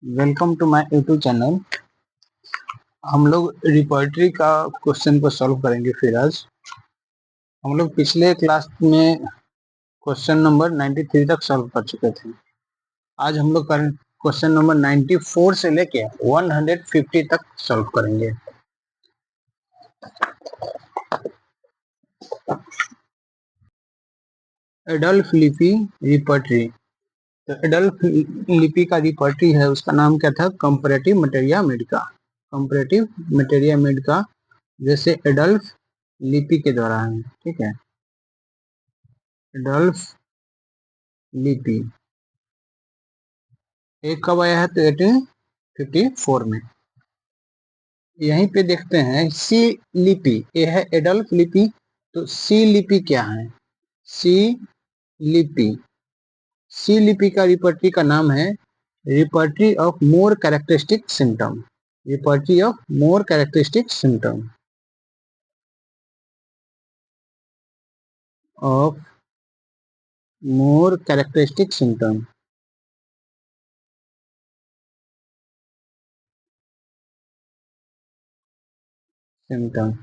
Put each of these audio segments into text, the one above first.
Welcome to my YouTube channel. हम लोग repertory का क्वेश्चन को सॉल्व करेंगे। फिर आज हम लोग पिछले क्लास में क्वेश्चन नंबर 93 तक सॉल्व कर चुके थे। आज हम लोग क्वेश्चन नंबर 94 से लेके 150 तक सॉल्व करेंगे। एडोल्फ लिपि रिपोर्टरी। तो एडोल्फ लिपि का रिपोर्टरी है, उसका नाम क्या था? Comparative materia Medica. Comparative materia Medica जैसे एडोल्फ लिपि के द्वारा है। ठीक है, एडोल्फ लिपि एक कब आया है? तो 1854 में। यहीं पे देखते हैं सी लिपि, ये है एडोल्फ लिपि। तो सी लिपि क्या है? सी लिपि, सी लिपि का रिपर्टरी का नाम है repertory of more characteristic symptom. Repertory of more characteristic symptom of more characteristic symptom. Symptom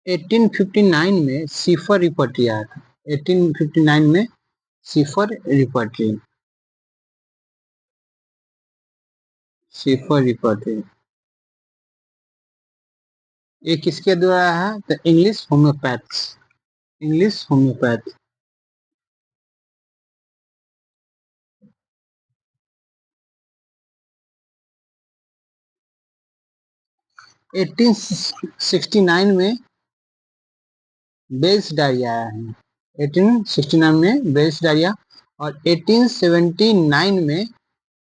1859 में सीफर रिपर्टरी आया था। 1859 में सीफर रिपर्टरी, सीफर रिपर्टरी। ये किसके द्वारा है? तो English homeopaths, English homeopath. Eighteen 69 में बेल्स डायरिया आया है। 1869 में बेल्स डायरिया। और 1879 में,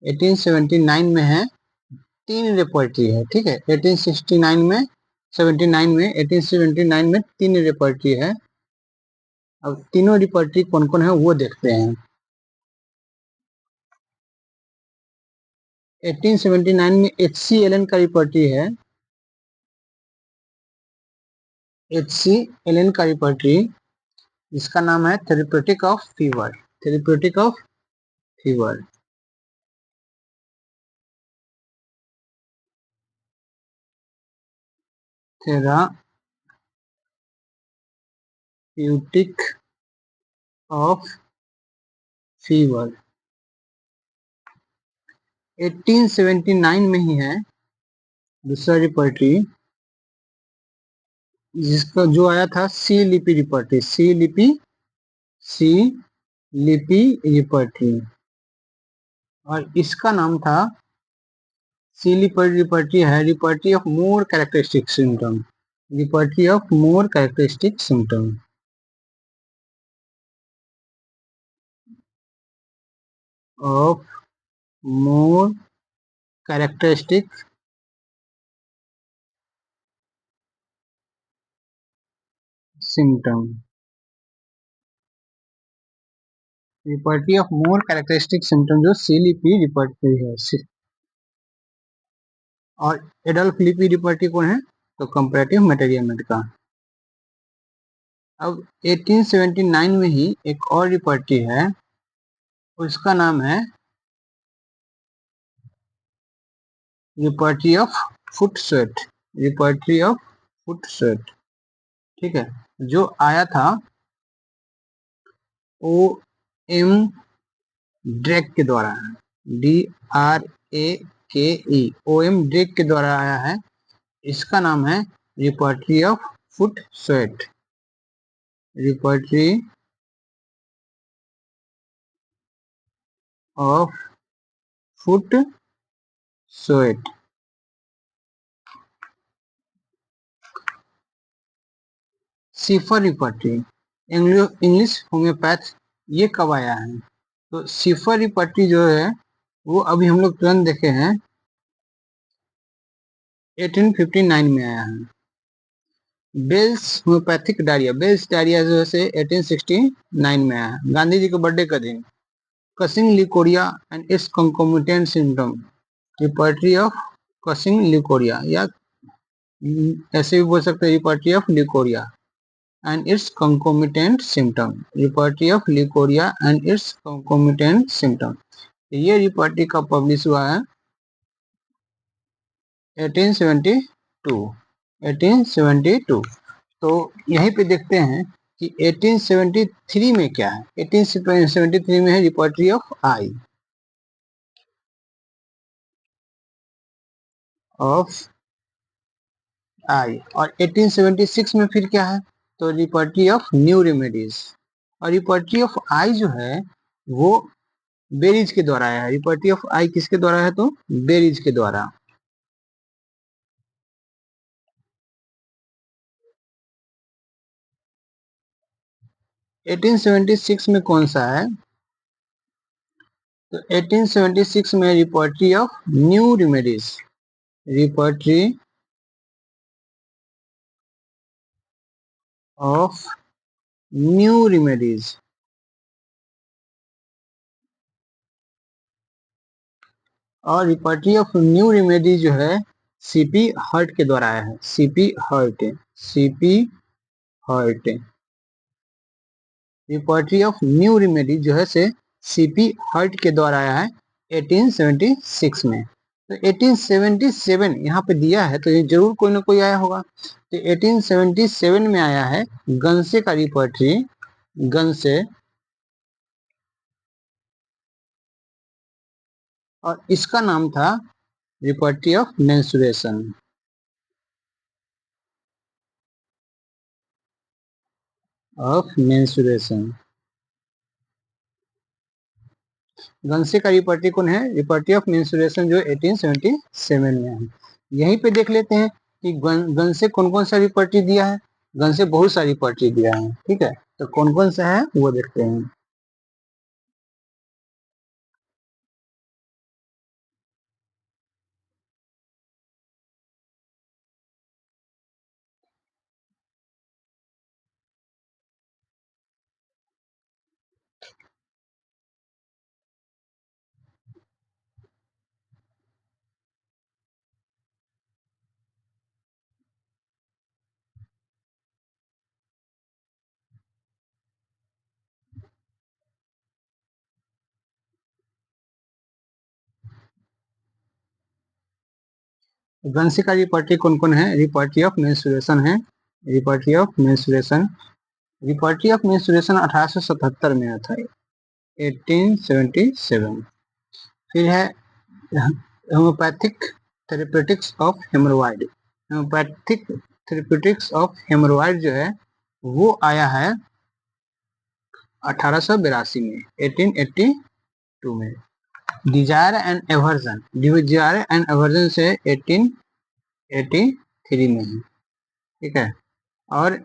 1879 में है तीन रिपोर्टरी है। ठीक है, 1869 में, 79 में, 1879 में तीन रिपोर्टरी है। अब तीनों रिपोर्टरी कौन कौन है वो देखते हैं। 1879 में HC एलन का रिपोर्टरी है। HC एलन का रिपोर्टरी, जिसका नाम है therapeutic of fever. Therapeutic of fever. Therapeutic of fever 1879 में ही है दूसरा रिपोर्टरी, जिसका जो आया था सी लिपि रिपोर्टरी। सी लिपि, सी लिपि रिपोर्टरी। और इसका नाम था सी लिपि रिपोर्टरी है repertory of more characteristic symptom. Repertory of more characteristic symptom of more characteristic symptom. Repertory of more characteristic symptom जो सी लिपि रिपोर्टरी है। और एडोल्फ लिपि रिपोर्टरी कौन है? तो कंपैरेटिव मटेरिया मेडिका। अब 1879 में ही एक और रिपोर्टरी है, उसका नाम है repertory of foot sweat. Repertory of foot sweat. ठीक है, जो आया था ओ एम ड्रेक के द्वारा, DRAKE, ओ एम ड्रेक के द्वारा आया है। इसका नाम है repertory of foot sweat. Repertory of foot sweat. सीफर रिपोर्टरी, इंग्लिश होम्योपैथ, ये कब आया है? तो सीफर रिपोर्टरी जो है वो अभी हम लोग तुरंत देखे हैं 1859 में आया है। Bell's homeopathic diarrhoea, Bell's diarrhoea जो है 1869 में आया है, गांधी जी के बर्थडे का दिन। Coughing leucorrhoea and its concomitant symptom. Repertory of coughing leucorrhoea, या ऐसे भी बोल सकते हैं repertory of leucorrhoea and its concomitant symptom। Repertory of leucorrhoea and its concomitant symptom। ये रिपर्टी कब पब्लिश हुआ है? 1872। 1872। तो यहीं पे देखते हैं कि 1873 में क्या है। 1873 में है रिपर्टी ऑफ आई और 1876 में फिर क्या है? तो रिपर्टी ऑफ न्यू रेमेडीज। और रिपर्टी ऑफ आई जो है वो बेरीज के द्वारा आया है। रिपर्टी ऑफ आई किसके द्वारा है? तो बेरीज के द्वारा। 1876 में कौन सा है? तो 1876 में repertory of new remedies. Repertory of new remedies. और रिपर्टी ऑफ न्यू रेमेडी जो है सीपी हर्ट के द्वारा आया है। CP Hart. Repertory of new remedy जो है से सीपी हर्ट के द्वारा आया है 1876 में। तो 1877 यहाँ पे दिया है तो ये जरूर कोई ना कोई आया होगा। तो 1877 में आया है गंसे का रिपर्टी। गंसे। और इसका नाम था रिपर्टी ऑफ मेंसुरेशन। गंसे का रिपर्टी कौन है? रिपर्टी ऑफ मेंसुरेशन जो 1877 में है। यहीं पे देख लेते हैं कि गंसे कौन कौन सा रिपर्टी दिया है। गंसे बहुत सारी रिपर्टी दिया है, ठीक है। तो कौन कौन सा है वो देखते हैं। गंसे का रिपर्टी कौन कौन है? रिपर्टी ऑफ मेंसुरेशन है। Repertory of menstruation. Repertory of menstruation 1877 में आया था। 1877। फिर है homeopathic therapeutics of haemorrhoid. Homeopathic therapeutics of haemorrhoid जो है वो आया है 1882 में। 1882 में। Desire and aversion. Desire and aversion से 1883 में है, ठीक है। और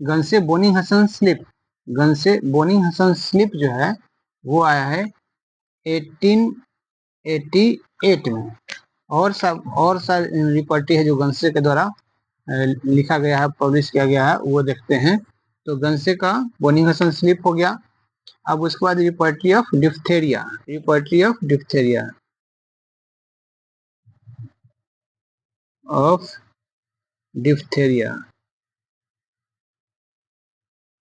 गंसे बोनी हसन स्लिप। गंसे बोनी हसन स्लिप जो है वो आया है 1888 में। और सब रिपर्टी है जो गंसे के द्वारा लिखा गया है, पब्लिश किया गया है, वो देखते हैं। तो गंसे का बोनी हसन स्लिप हो गया। अब उसके बाद repertory of diphtheria. Repertory of diphtheria of diphtheria.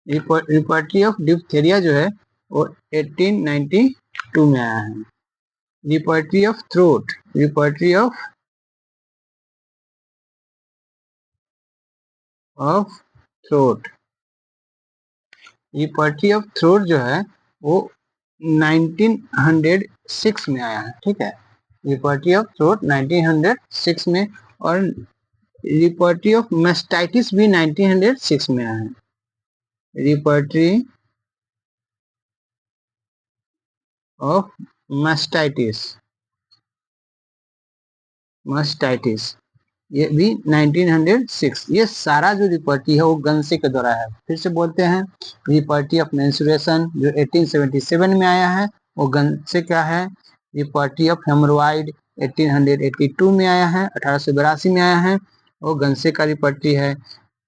Repertory of diphtheria जो है वो 1892 में आया है। Repertory of throat. Repertory of throat. Repertory of throat जो है वो 1906 में आया है, ठीक है। रिपर्टी ऑफ थ्रोट 1906 में। और रिपर्टी ऑफ मेस्टाइटिस भी 1906 में आया है। Repertory of mastitis. मस्टाइटिस ये भी 1906। ये सारा जो रिपर्टी है वो गंसे के द्वारा है। फिर से बोलते हैं, रिपर्टी ऑफ मेंसुरेशन जो 1877 में आया है वो गंसे का है। रिपर्टी ऑफ हेमरोइड 1882 में आया है, 1882 में आया है, वो गंसे का रिपर्टी है।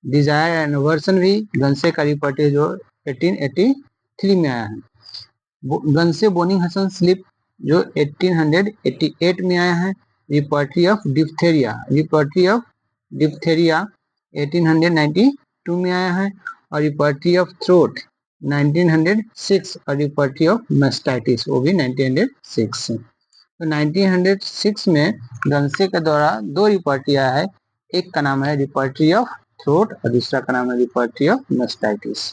डिजायर एंड वर्सन भी गंसे का रिपर्टी है जो 1883 में आया है। गंसे बोनी हसन स्लिप जो 1888 में आया है। Repertory of diphtheria. Repertory of diphtheria 1892 में आया है। और रिपर्टी ऑफ थ्रोट 1906 और रिपर्टी ऑफ मेस्टाइटिस वो भी 1906 से। तो 1906 में गंसे के द्वारा दो रिपर्टी आया है, एक का नाम है रिपर्टी ऑफ थ्रोट और दूसरा का नाम है repertory of mastitis.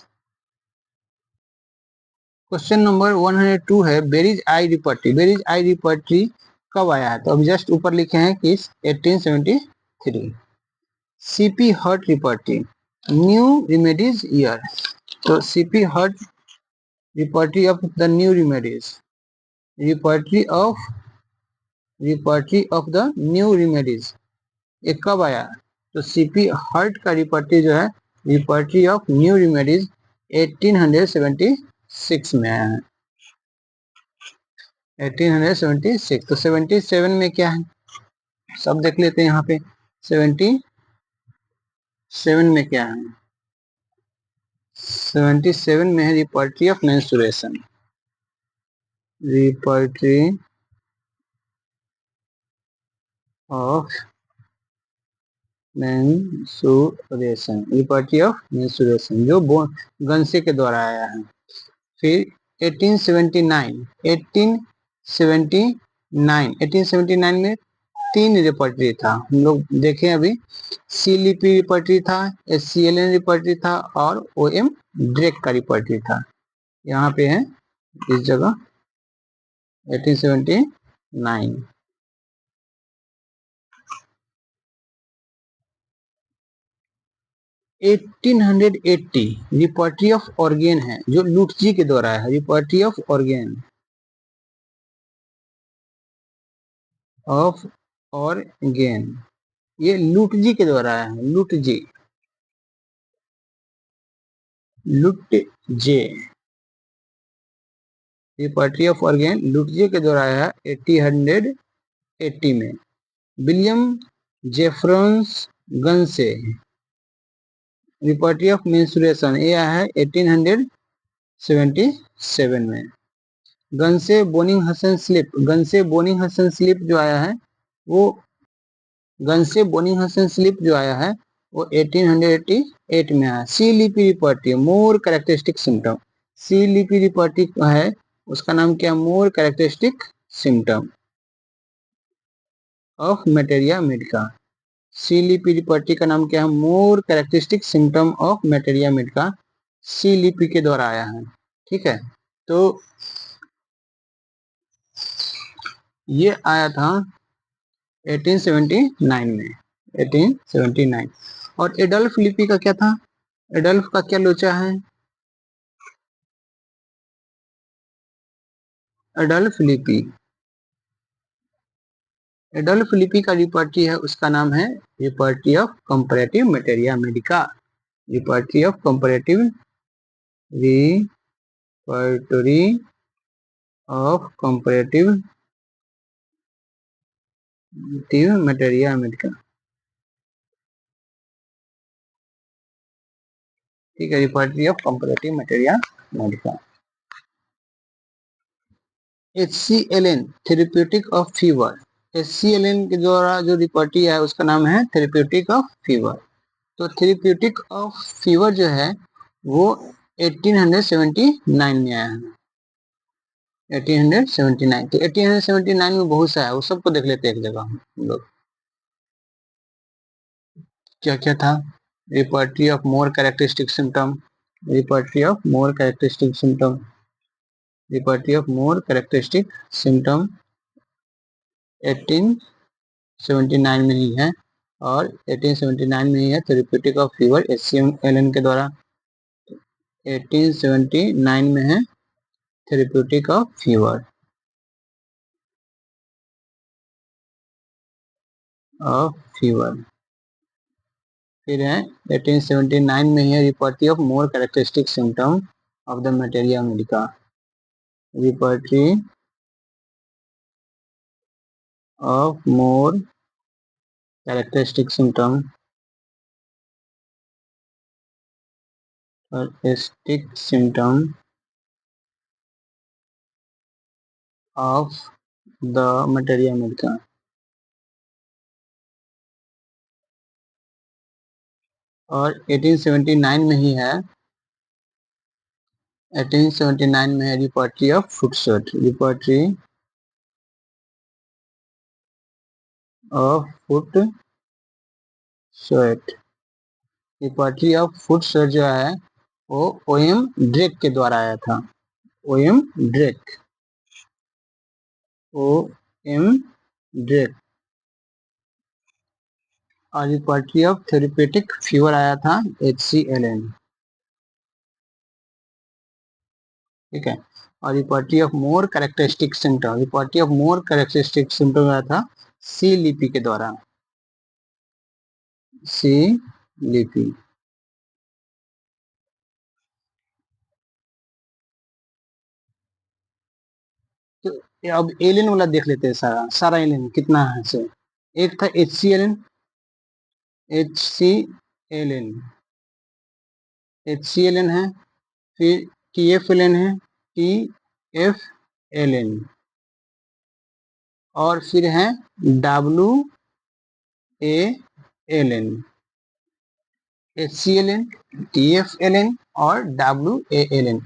Question number 102 है बेरीज आई रिपर्टी। बेरीज आई रिपर्टी कब आया है? तो अभी जस्ट ऊपर लिखे हैं कि 1873। CP Hart repertory new remedies year. तो CP Hart repertory of the new remedies, repertory of the new remedies ये कब आया? तो सीपी हर्ट का रिपर्टी जो है रिपर्टी ऑफ न्यू रेमेडीज 1876 में आया है। 1876। तो 77 में क्या है सब देख लेते हैं। यहाँ पे 77 में क्या है? 77 में है repertory of menstruation. Repertory of menstruation, repertory of menstruation जो गंसे के द्वारा आया है। फिर 1879 में तीन रिपर्टरी था, हम लोग देखें अभी। सी लिपि रिपर्टरी था, SCLN रिपर्टरी था और OM ड्रेक का रिपर्टरी था। यहाँ पे है इस जगह 1879। 1880 रिपर्टरी ऑफ ऑर्गेन है जो लुटजी के द्वारा है। Repertory of organ of organ ये लुटजी के द्वारा है। लुटजे रिपर्टरी ऑफ ऑर्गेन लुटजे के द्वारा है 1880 में। विलियम जेफरन्स गन्से रिपर्टरी ऑफ मेंस्ट्रुएशन ये आया है 1877 में। गन्से बोनिंग हसन स्लिप जो आया है वो जो आया है वो 1888 में आया। सी लिपि रिपर्टी मोर कैरेक्टरिस्टिक सिम्टम। सी लिपि रिपर्टी है उसका नाम क्या? मोर कैरेक्टरिस्टिक सिम्टम ऑफ मेटेरिया मेडिका। सी लिपि रिपर्टी का नाम क्या है? मोर कैरेक्टरिस्टिक सिम्टम ऑफ मेटेरिया मेडिका सी लिपि के द्वारा आया है। ठीक है, तो ये आया था 1879 में। 1879 और एडल्फ लिपि का क्या था? एडल्फ का क्या लोचा है? एडल्फ लिपि का रिपर्टी है उसका नाम है repertory of comparative materia medica. Repertory of comparative repertory of comparative materia medica. ठीक है, repertory of comparative materia medica. HCLN therapeutic of fever. HCLN के द्वारा जो रिपर्टी है उसका नाम है थेरेप्यूटिक ऑफ फीवर। तो थेरेप्यूटिक ऑफ फीवर जो है वो 1879 में आया है। 1879। तो 1879 में बहुत सा है, वो सबको देख लेते हैं एक जगह हम लोग। क्या क्या था? Repertory of more characteristic symptom, repertory of more characteristic symptom, repertory of more characteristic symptom 1879 में ही है। और 1879 में ही है थेरेप्यूटिक ऑफ फीवर HCLN के द्वारा। 1879 में है थेरेप्यूटिक ऑफ फीवर फिर है 1879 में ही है repertory of more characteristic symptom of the materia medica. Repertory of more characteristic symptom of the materia medica. और 1879 में ही है 1879 में repertory of foot sweat, repertory of foot sweat, repertory of foot sweat जो है वो ओएम ड्रेक के द्वारा आया था। OM Drake, OM Drake. और रिपर्टरी ऑफ थेरेप्यूटिक फीवर आया था HCLN, ठीक है। और repertory of more characteristic symptom, repertory of more characteristic symptom आया था सी लिपि के द्वारा, सी लिपि। तो अब एलियन वाला देख लेते हैं, सारा सारा एलियन कितना है से। एक था HCLN, HCLN, HCLN है, फिर TFLN है, TFLN, और फिर है WALN, HCLN, TFLN और WALN।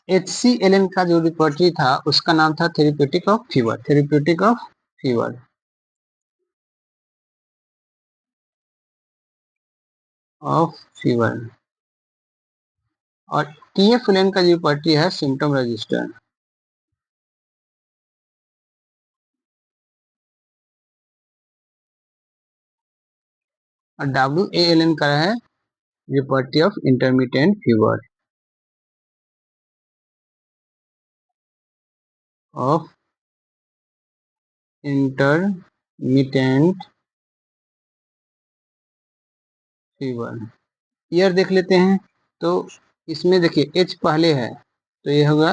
HCLN का जो रिपर्टरी था उसका नाम था therapeutic of fever, therapeutic of fever, of fever. और TFLN का जो रिपर्टरी है सिम्टम रजिस्टर, और WALN का है repertory of intermittent fever, of intermittent fever. Year देख लेते हैं, तो इसमें देखिए H पहले है तो ये होगा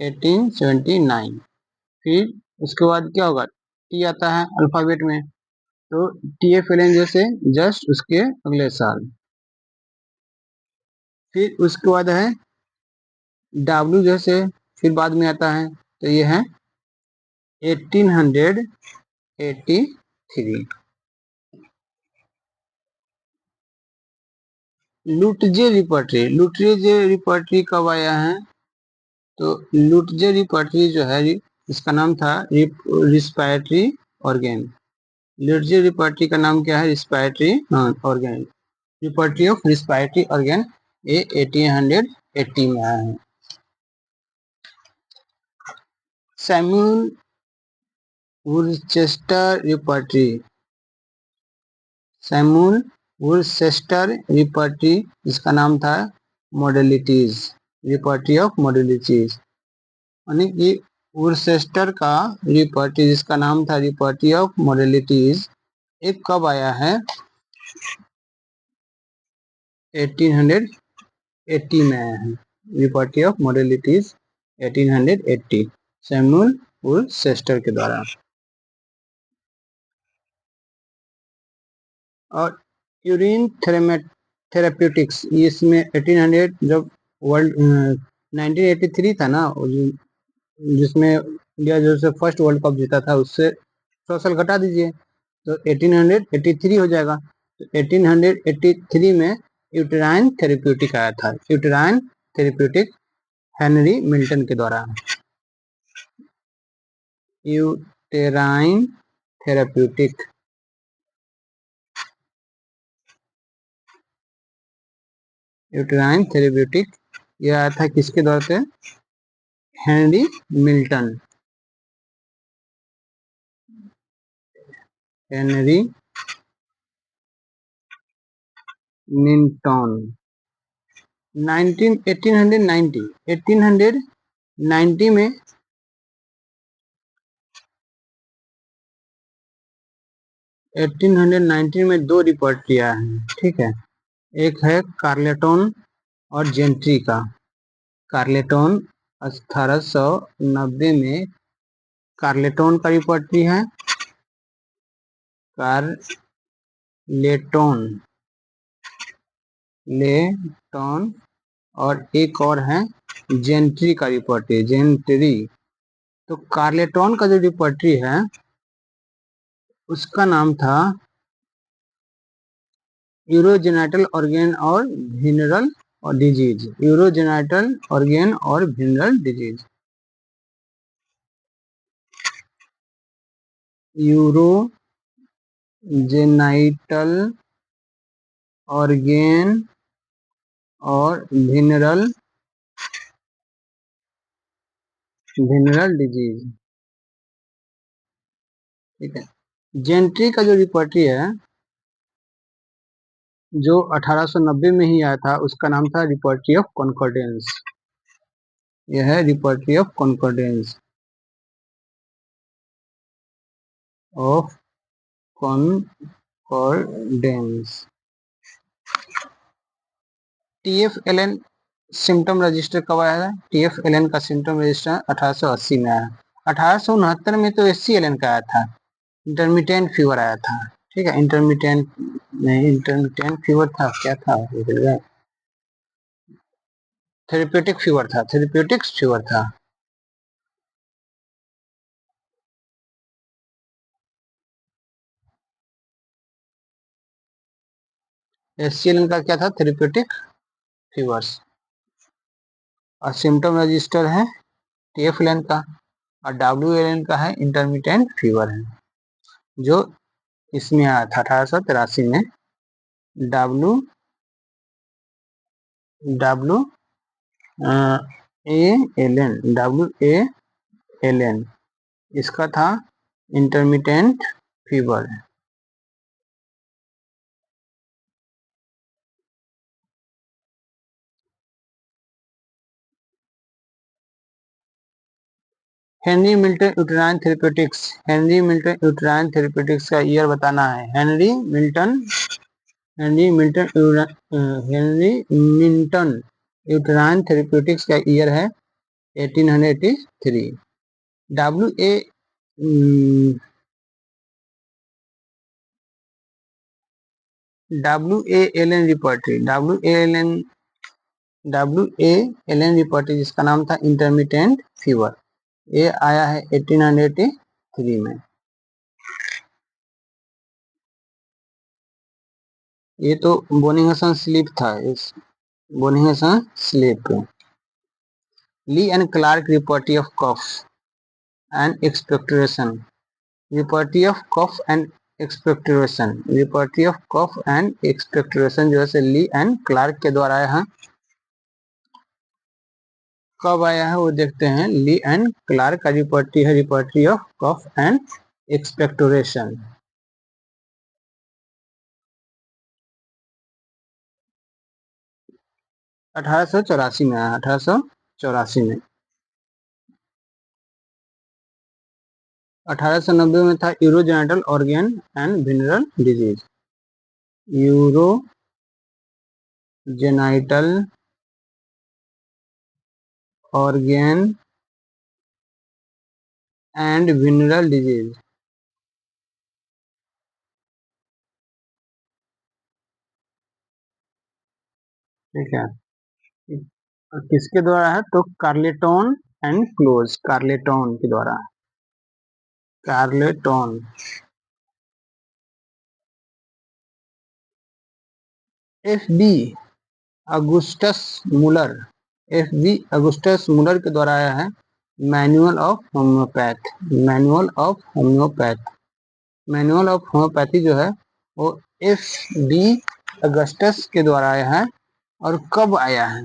1879, फिर उसके बाद क्या होगा, T आता है अल्फाबेट में, तो TFLN जैसे जस्ट उसके अगले साल, फिर उसके बाद है W जैसे फिर बाद में आता है, तो ये है 1883। लुटजे रिपर्टरी, लुटजे रिपर्टरी कब आया है, तो लुटजे रिपर्टरी जो है इसका नाम था रिस्पायरेटरी ऑर्गेन, लुटजे रिपर्टरी का नाम क्या है, respiratory organ, repertory of respiratory organ, ये 1880 में आया है। सैमुअल वुरचेस्टर रिपर्टरी, सैमुअल वुरचेस्टर रिपर्टरी, इसका नाम था मॉडलिटीज, रिपर्टरी ऑफ मॉडलिटीज, यानी कि वुरचेस्टर का रिपर्टरी जिसका नाम था रिपर्टरी ऑफ मॉडलिटीज, एक कब आया है, 1880 में आया है, रिपर्टरी ऑफ मॉडलिटीज 1880, सैमुअल वुरचेस्टर के द्वारा। और यूरिन थेरेप्यूटिक्स, इसमें 1800 जब वर्ल्ड 1983 था ना, जिसमें इंडिया जो से फर्स्ट वर्ल्ड कप जीता था, उससे 100 साल घटा दीजिए तो 1883 हो जाएगा। तो 1883 में यूटेराइन थेरेप्यूटिक आया था, यूटेराइन थेरेप्यूटिक हेनरी मिल्टन के द्वारा, यूटेराइन थेरेप्यूटिक, यूटेराइन थेरेप्यूटिक ये आया था किसके द्वारा से, हेनरी मिल्टन, हेनरी मिल्टन, 1890 में 1890 में दो रिपोर्ट आया है, ठीक है। एक है कार्लेटन और जेंट्री का, कार्लेटन 1890 में कार्लेटन का रिपोर्ट है, कार्लेटन, लेटन, और एक और है जेंट्री का रिपोर्ट, जेंट्री। तो कार्लेटन का जो रिपोर्ट है उसका नाम था यूरोजेनिटल ऑर्गेन और वेनरल और डिजीज, यूरोजेनाइटल ऑर्गेन और वेनरल डिजीज। यूरोजेनाइटल ऑर्गेन और वेनरल डिजीज। ठीक है। जेंट्री का जो रिपर्टी है, जो 1890 में ही आया था, उसका नाम था रिपर्टी ऑफ कॉन्कॉर्डेंस। यह है repertory of concordance, of concordance. TFLN symptom register कब आया था? TFLN का सिम्टम रजिस्टर 1880 में आया। 1869 में तो SCLN का आया था, इंटरमिटेंट फीवर आया था। ठीक है, इंटरमिटेंट नहीं, इंटरमिटेंट फीवर था, क्या था, थेरेप्यूटिक फीवर था, थेरेप्यूटिक्स फीवर था। SCLN का क्या था? Therapeutic fevers. और सिम्टम रजिस्टर है TFLN का, और WLN का है इंटरमिटेंट फीवर है, जो इसमें आया था 1883 में। डब्ल्यू डब्ल्यू WALN इसका था intermittent fever. Henry Milton uterine therapeutics, Henry Milton uterine therapeutics का ईयर बताना है। हेनरी मिल्टन यूटेराइन थेरेप्यूटिक्स का ईयर है 1883। डब्ल्यू ए WALN रिपर्टी, WALN रिपर्टी जिसका नाम था इंटरमिटेंट फीवर, ये आया है 1883 में। ये तो बोनिंगसन स्लीप था, इस Boenninghausen sleep. Lee and Clark repertory of cough and expectoration, repertory of cough and expectoration, repertory of cough and expectoration जो है ली एंड क्लार्क के द्वारा आया है। कब आया है वो देखते हैं। ली एंड क्लार्क का रिपर्टी है, repertory of cough and expectoration. 1884 में आया, 1884 में। 1890 में था urogenital organ and venereal disease, urogenital organ and venereal disease. ठीक है, किसके द्वारा है? तो कार्लेटोन एंड क्लोज, कार्लेटोन के द्वारा, कार्लेटोन। FB अगुस्टस मुलर, FB अगुस्टस मुलर के द्वारा आया है manual of homeopath, manual of homeopath. Manual of homeopathy जो है वो FB अगस्टस के द्वारा आया है। और कब आया है?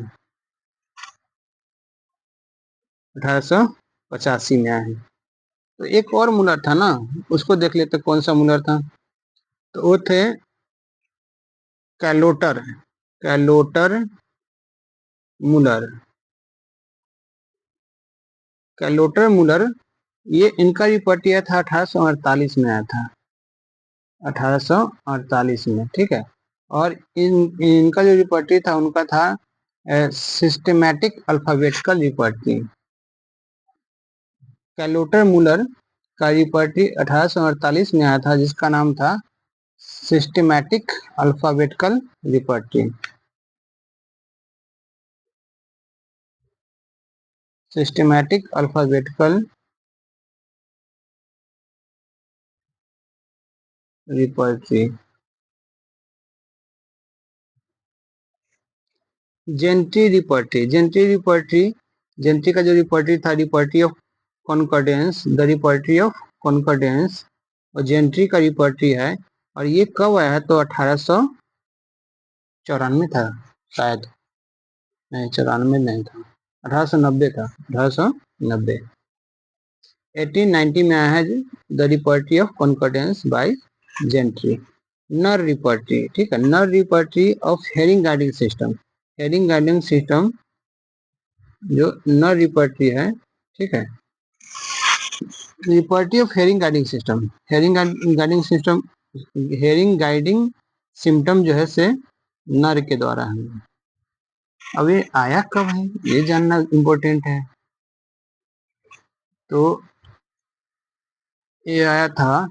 1885 में आया है। तो एक और मुलर था ना, उसको देख लेते कौन सा मुलर था। तो वो थे कैलोटर, कैलोटर मुलर, कैलोटर मुलर। ये इनका रिपोर्ट यह था 1848 में आया था, 1848 में। ठीक है। और इनका जो रिपोर्टी था उनका था systematic alphabetical repertory. Clotar Muller का रिपोर्टी 1848 में आया था, जिसका नाम था systematic alphabetical repertory, systematic alphabetical repertory. Gentry repertory, Gentry का जो रिपर्टी था, repertory of concordance, the repertory of concordance, और जेंट्री का रिपर्टी है। और ये कब आया है? तो 1894 था शायद, नहीं 94 नहीं था, 1890 था, 1890। 1890 में आया है the repertory of concordance by Gentry. Knerr repertory, ठीक है, Knerr repertory of Hering guiding system, Hering guiding system जो नर रिपर्टी है, ठीक है। Repertory of Hering guiding system, Hering guiding system, Hering guiding symptom जो है से नर के द्वारा है। अब ये आया कब है ये जानना इम्पोर्टेंट है। तो ये आया था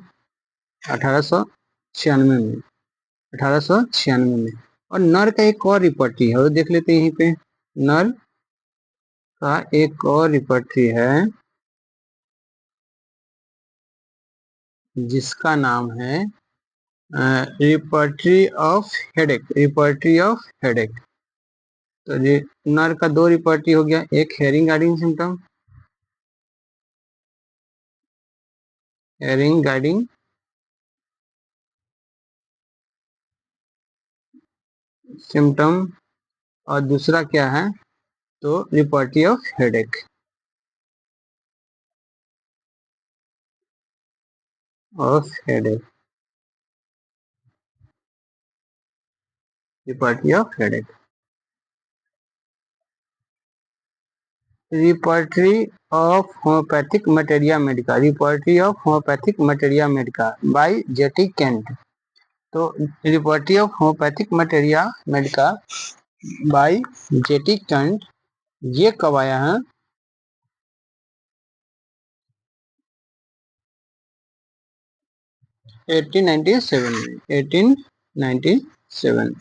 1896 में, 1896 में। और नर का एक और रिपर्टी है, वो देख लेते हैं यहीं पे। नर का एक और रिपर्टी है जिसका नाम है repertory of headache, repertory of headache. तो ये नर का दो रिपर्टी हो गया, एक Hering guiding symptom, Hering guiding symptom, और दूसरा क्या है? तो repertory of headache, of headache, repertory of headache. Repertory of homeopathic materia medica, repertory of homeopathic materia medica by JT Kent. तो repertory of homeopathic materia medica by JT Kent, ये कब आया है? 1897 में, 1897।